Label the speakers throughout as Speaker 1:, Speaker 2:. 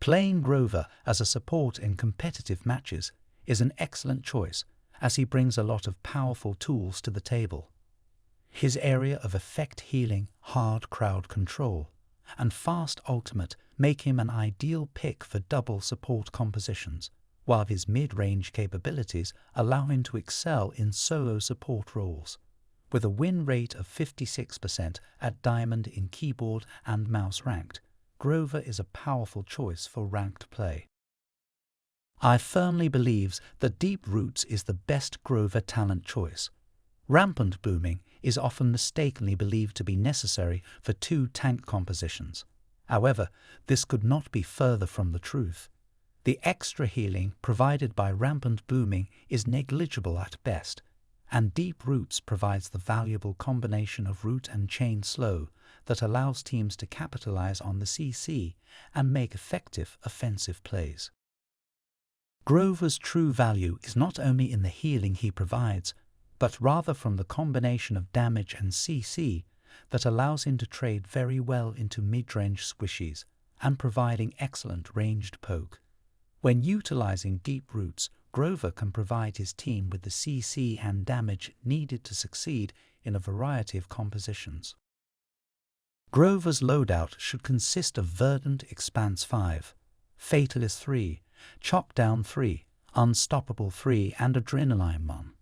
Speaker 1: Playing Grover as a support in competitive matches is an excellent choice, as he brings a lot of powerful tools to the table. His area of effect healing, hard crowd control, and fast ultimate make him an ideal pick for double support compositions, while his mid-range capabilities allow him to excel in solo support roles. With a win rate of 56% at Diamond in keyboard and mouse ranked, Grover is a powerful choice for ranked play. I firmly believe that Deep Roots is the best Grover talent choice. Rampant booming is often mistakenly believed to be necessary for 2 tank compositions. However, this could not be further from the truth. The extra healing provided by rampant booming is negligible at best, and Deep Roots provides the valuable combination of root and chain slow that allows teams to capitalize on the CC and make effective offensive plays. Grover's true value is not only in the healing he provides, but rather from the combination of damage and CC that allows him to trade very well into mid-range squishies and providing excellent ranged poke. When utilizing Deep Roots, Grover can provide his team with the CC and damage needed to succeed in a variety of compositions. Grover's loadout should consist of Verdant Expanse 5, Fatalist 3, Chopdown 3, Unstoppable 3 and Adrenaline 1.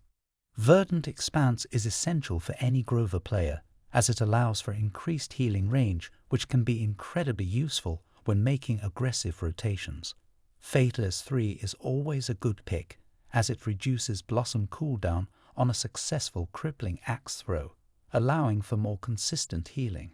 Speaker 1: Verdant Expanse is essential for any Grover player, as it allows for increased healing range, which can be incredibly useful when making aggressive rotations. Fatalist 3 is always a good pick, as it reduces Blossom cooldown on a successful crippling axe throw, allowing for more consistent healing.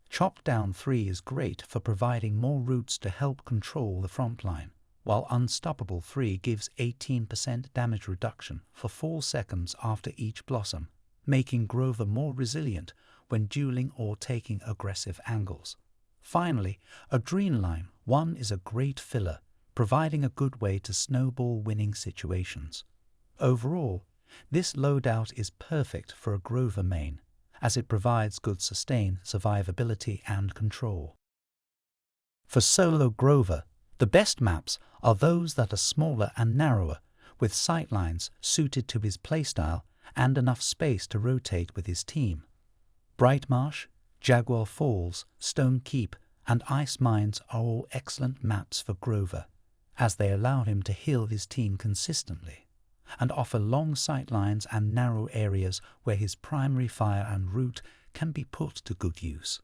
Speaker 1: Chopdown 3 is great for providing more roots to help control the frontline, while Unstoppable 3 gives 18% damage reduction for 4 seconds after each blossom, making Grover more resilient when dueling or taking aggressive angles. Finally, Adrenaline 1 is a great filler, providing a good way to snowball winning situations. Overall, this loadout is perfect for a Grover main, as it provides good sustain, survivability and control. For solo Grover, the best maps are those that are smaller and narrower, with sightlines suited to his playstyle and enough space to rotate with his team. Bright Marsh, Jaguar Falls, Stone Keep and Ice Mines are all excellent maps for Grover, as they allow him to heal his team consistently, and offer long sightlines and narrow areas where his primary fire and root can be put to good use.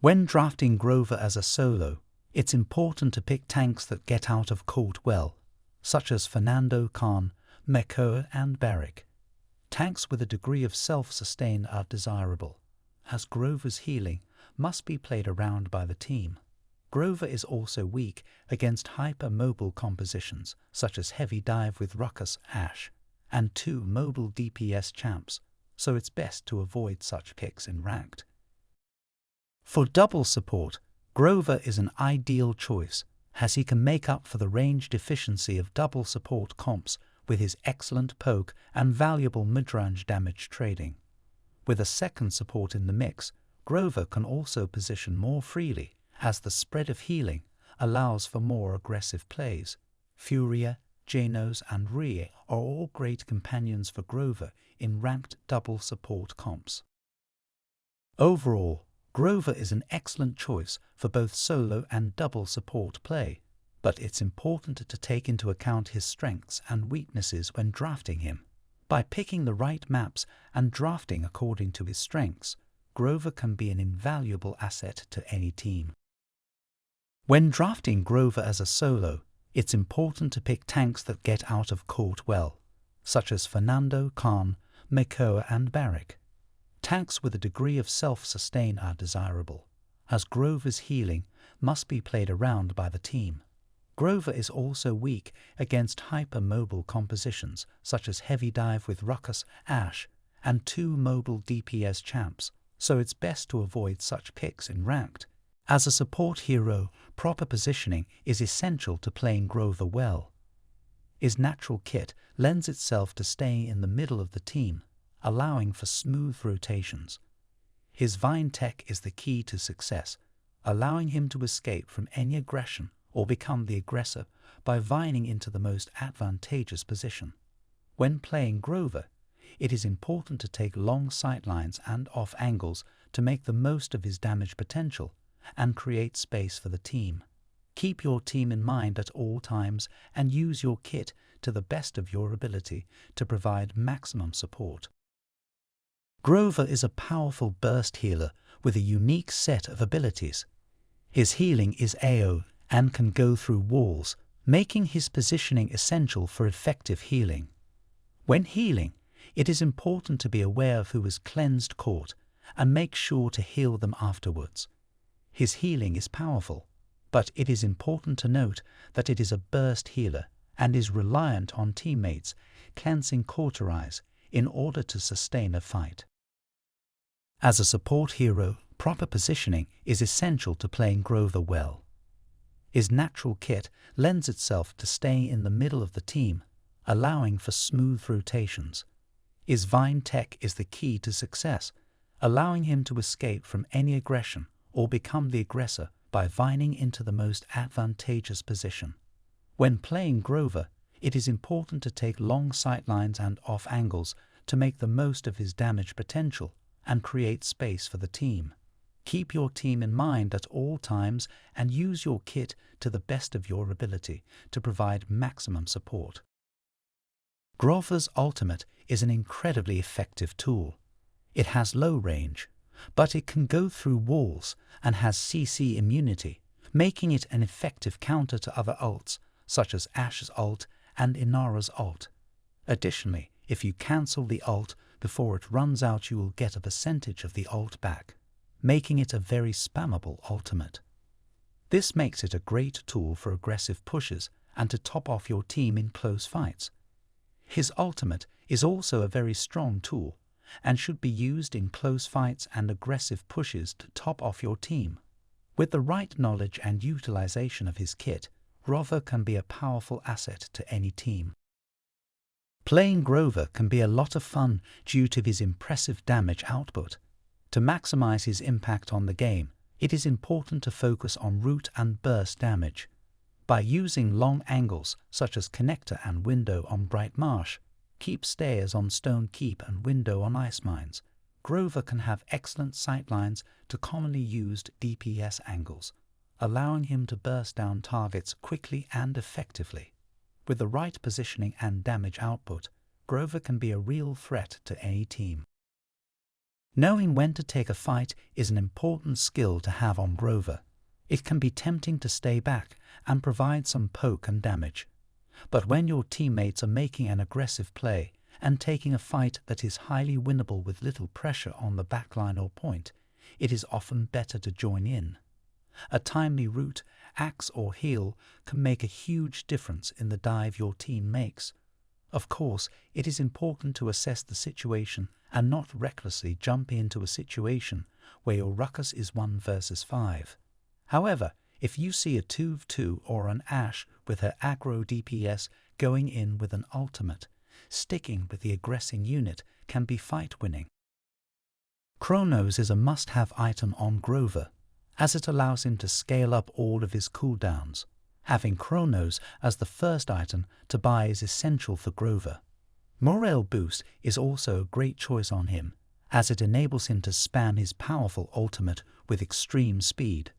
Speaker 1: When drafting Grover as a solo, it's important to pick tanks that get out of court well, such as Fernando Khan, Mekoa and Barrick. Tanks with a degree of self-sustain are desirable, as Grover's healing must be played around by the team. Grover is also weak against hyper-mobile compositions such as Heavy Dive with Ruckus Ash and 2 mobile DPS champs, so it's best to avoid such picks in ranked. For double support, Grover is an ideal choice, as he can make up for the range deficiency of double support comps with his excellent poke and valuable mid-range damage trading. With a second support in the mix, Grover can also position more freely, as the spread of healing allows for more aggressive plays. Furia, Janos and Rhea are all great companions for Grover in ranked double support comps. Overall, Grover is an excellent choice for both solo and double support play, but it's important to take into account his strengths and weaknesses when drafting him. By picking the right maps and drafting according to his strengths, Grover can be an invaluable asset to any team. When drafting Grover as a solo, it's important to pick tanks that get out of court well, such as Fernando Khan, Mekoa and Barrick. Tanks with a degree of self-sustain are desirable, as Grover's healing must be played around by the team. Grover is also weak against hyper-mobile compositions such as Heavy Dive with Ruckus Ash and 2 mobile DPS champs, so it's best to avoid such picks in ranked. As a support hero, proper positioning is essential to playing Grover well. His natural kit lends itself to staying in the middle of the team, allowing for smooth rotations. His Vine tech is the key to success, allowing him to escape from any aggression or become the aggressor by vining into the most advantageous position. When playing Grover, it is important to take long sightlines and off angles to make the most of his damage potential and create space for the team. Keep your team in mind at all times and use your kit to the best of your ability to provide maximum support. Grover is a powerful burst healer with a unique set of abilities. His healing is AO and can go through walls, making his positioning essential for effective healing. When healing, it is important to be aware of who is cleansed caught and make sure to heal them afterwards. His healing is powerful, but it is important to note that it is a burst healer and is reliant on teammates cleansing cauterize in order to sustain a fight. As a support hero, proper positioning is essential to playing Grover well. His natural kit lends itself to staying in the middle of the team, allowing for smooth rotations. His vine tech is the key to success, allowing him to escape from any aggression or become the aggressor by vining into the most advantageous position. When playing Grover, it is important to take long sightlines and off angles to make the most of his damage potential and create space for the team. Keep your team in mind at all times and use your kit to the best of your ability to provide maximum support. Grover's ultimate is an incredibly effective tool. It has low range, but it can go through walls and has CC immunity, making it an effective counter to other ults such as Ashe's ult and Inara's ult. Additionally, if you cancel the ult before it runs out, you will get a percentage of the ult back, making it a very spammable ultimate. This makes it a great tool for aggressive pushes and to top off your team in close fights. His ultimate is also a very strong tool and should be used in close fights and aggressive pushes to top off your team. With the right knowledge and utilization of his kit, Grover can be a powerful asset to any team. Playing Grover can be a lot of fun due to his impressive damage output. To maximize his impact on the game, it is important to focus on root and burst damage. By using long angles such as connector and window on Bright Marsh, keep stairs on Stone Keep and window on Ice Mines, Grover can have excellent sightlines to commonly used DPS angles, allowing him to burst down targets quickly and effectively. With the right positioning and damage output, Grover can be a real threat to any team. Knowing when to take a fight is an important skill to have on Grover. It can be tempting to stay back and provide some poke and damage. But when your teammates are making an aggressive play and taking a fight that is highly winnable with little pressure on the backline or point, it is often better to join in. A timely root, axe or heal can make a huge difference in the dive your team makes. Of course, it is important to assess the situation and not recklessly jump into a situation where your ruckus is 1 versus 5. However, if you see a 2v2 or an Ashe with her aggro DPS going in with an ultimate, sticking with the aggressing unit can be fight-winning. Chronos is a must-have item on Grover, as it allows him to scale up all of his cooldowns. Having Chronos as the first item to buy is essential for Grover. Morale Boost is also a great choice on him, as it enables him to spam his powerful ultimate with extreme speed.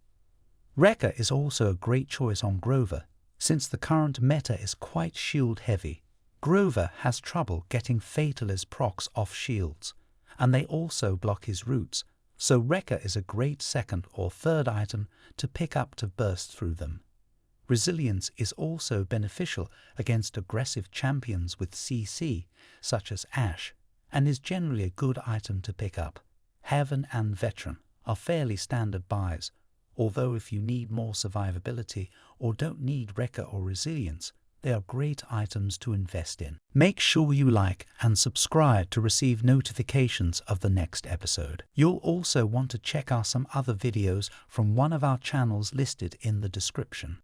Speaker 1: Wrecker is also a great choice on Grover, since the current meta is quite shield-heavy. Grover has trouble getting Fatalist procs off shields, and they also block his roots, so Wrecker is a great second or third item to pick up to burst through them. Resilience is also beneficial against aggressive champions with CC, such as Ashe, and is generally a good item to pick up. Heaven and Veteran are fairly standard buys, although if you need more survivability or don't need Wrecker or Resilience, they are great items to invest in. Make sure you like and subscribe to receive notifications of the next episode. You'll also want to check out some other videos from one of our channels listed in the description.